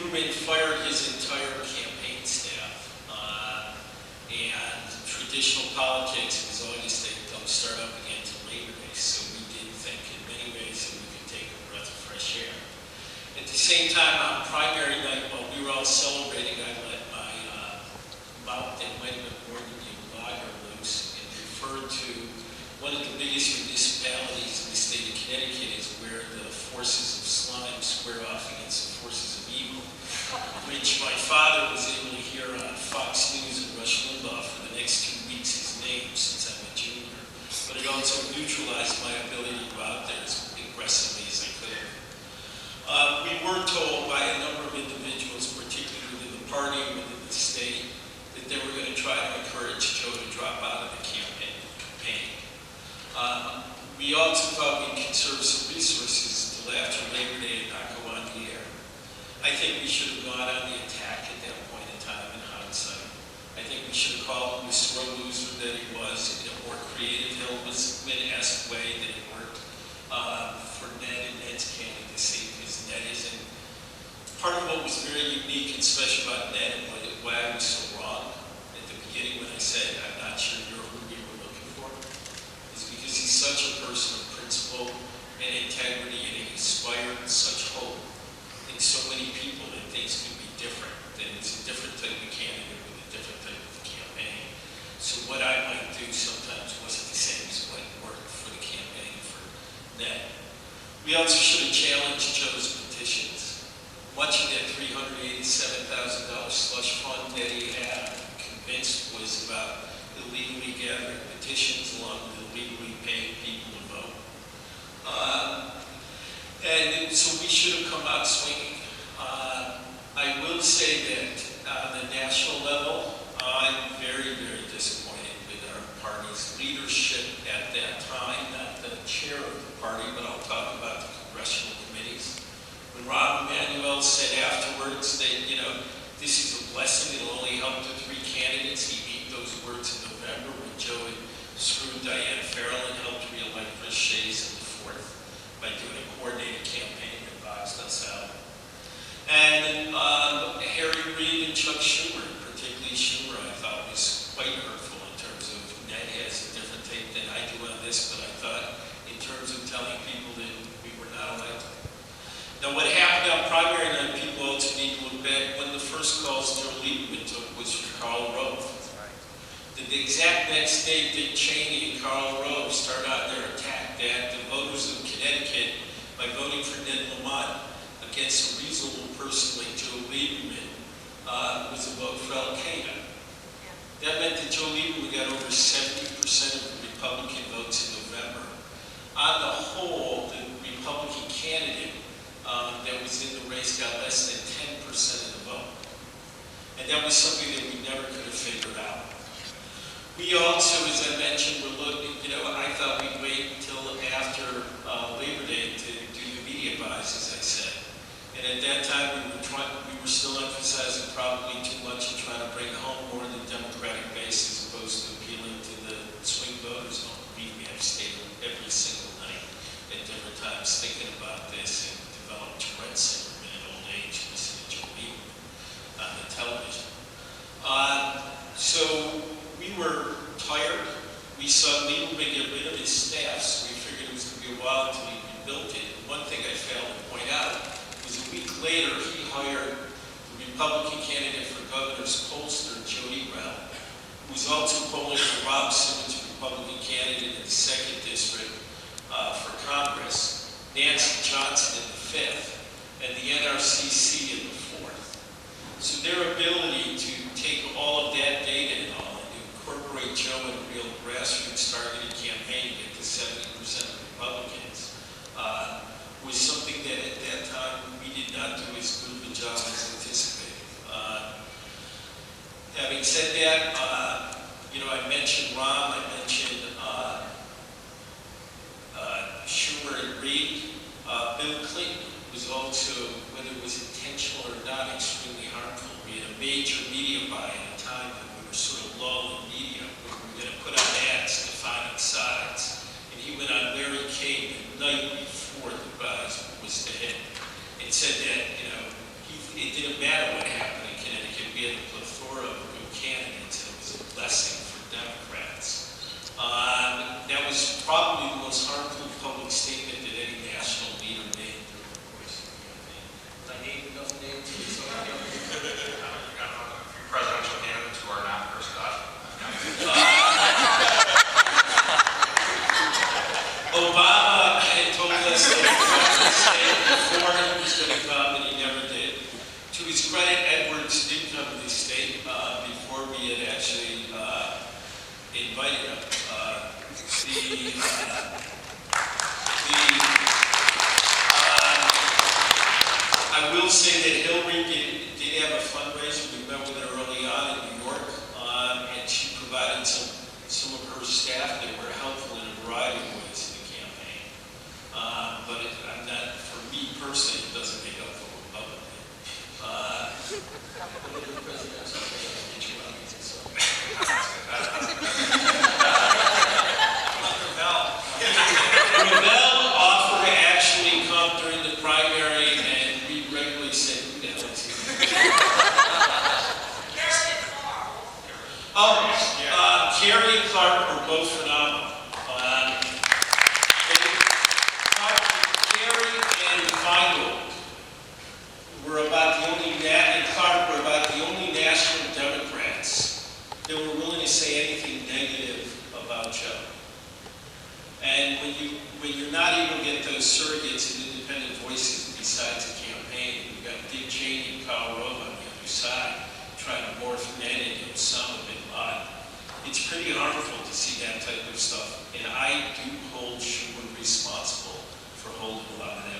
Lieberman fired his entire campaign staff, and traditional politics was always they don't start up again till Labor Day, so we did think in many ways that we could take a breath of fresh air. At the same time, on primary night, while we were all celebrating, I let my mouth that might have been born to be a blogger loose and referred to one of the biggest municipalities in the state of Connecticut is where the forces of slime square off against the forces of evil, which my father was able to hear on Fox News and Rush Limbaugh for the next 2 weeks, his name, since I'm a junior. But it also neutralized my ability to go out there as aggressively as I could. We were told by a number of individuals, particularly within the party, within the state, that they were going to try to encourage Joe to drop out of the campaign. We also thought we'd conserve some resources until after Labor Day and not go on the air. I think we should have gone on the attack at that point in time in hindsight. I think we should have called him the sore loser that he was in a more creative, Hillman-esque way that it worked for Ned and Ned's candidacy, because Ned isn't. Part of what was very unique and special about Ned and why I was so wrong at the beginning when I said, I'm not sure you're who we were looking for, is because he's such a person of principle and integrity, and he inspired such hope in so many people that things could be different, that it's a different type of candidate with a different type of campaign. So what I might do sometimes wasn't the same as what worked for the campaign for Ned. We also should have challenged Joe's petitions. Much of that $387,000 slush fund that he had, I'm convinced, was about illegally gathering petitions along with illegally paying people to vote. And so we should have come out swinging. I will say that on the national level, I'm very, very disappointed with our party's leadership at that time, not the chair of the party, but I'll talk about the congressional committees. When Rahm Emanuel said afterwards that, this is a blessing, it'll only help the 3 candidates, he made those words in November when Joe had screwed Diane Farrell and helped re-elect Chris Shays in the 4th by doing a coordinated campaign that boxed us out. And Harry Reid and Chuck Schumer, particularly Schumer, I thought was quite hurtful in terms of Ned has a different take than I do on this, but I thought in terms of telling people that we were not elected. Now what happened on primary night, people also need to look back. One of the first calls Joe Lieberman took was from Karl Rove. The exact next day, Dick Cheney and Karl Rove started out their attack that the voters of Connecticut, by voting for Ned Lamont against a reasonable person like Joe Lieberman, was a vote for Al-Qaeda. That meant that Joe Lieberman got over 70% of the Republican votes in November. On the whole, the Republican candidate that was in the race got less than 10% of the vote. And that was something that we never could have figured out. We also, as I mentioned, were looking, I thought we'd wait until after Labor Day to do the media buys, as I said. And at that time, we were still emphasizing probably too much and trying to bring home more of the Democratic base as opposed to appealing to the swing voters. Believe me, I've stayed every single night at different times thinking about this and developed Tourette syndrome in old age, listening to Joe Lieberman on the television. So we were tired. We saw Lieberman get rid of his staff, so we figured it was going to be a while until he rebuilt it. And one thing I failed to point out was a week later, he hired the Republican candidate for governor's pollster, Jody Brown, who was also polling for Rob Simmons, Republican candidate in the 2nd district for Congress, Nancy Johnson in the 5th, and the NRCC in the 4th. So their ability to take all of that data and all and incorporate Joe in a real grassroots targeted campaign to get to 70% of Republicans was something that at that time we did not do as good of a job as anticipated. Having said that, I mentioned Rahm, I mentioned Schumer and Reid. Bill Clinton was also, whether it was intentional or not, extremely harmful. We had a major media buy at a time that we were sort of low in media, where we were going to put on ads defining sides. And he went on Larry King the night before the rise was to hit and said that, it didn't Obama had told us that he was going to stay before he was going to come, and he never did. To his credit, Edwards did come to the state before we had actually invited him. I will say that Hillary did have a fundraiser. We met with her early on in New York, and she provided some of her staff that were helpful in a variety of ways in the campaign. But I'm not, for me personally, it doesn't make up for Republican. Rebel offered to actually come during the primary, and we regularly said, who the hell is he? Carrie and Clark were both phenomenal. Carrie and Feingold were about the only, and Clark were about the only national Democrats that were willing to say anything negative about Joe. And when you're not able to get those surrogates and independent voices besides the campaign, you've got Dick Cheney and Karl Rove on the other side trying to morph men into Osama bin Laden. It's pretty harmful to see that type of stuff, and I do hold Schumer responsible for holding a lot of that.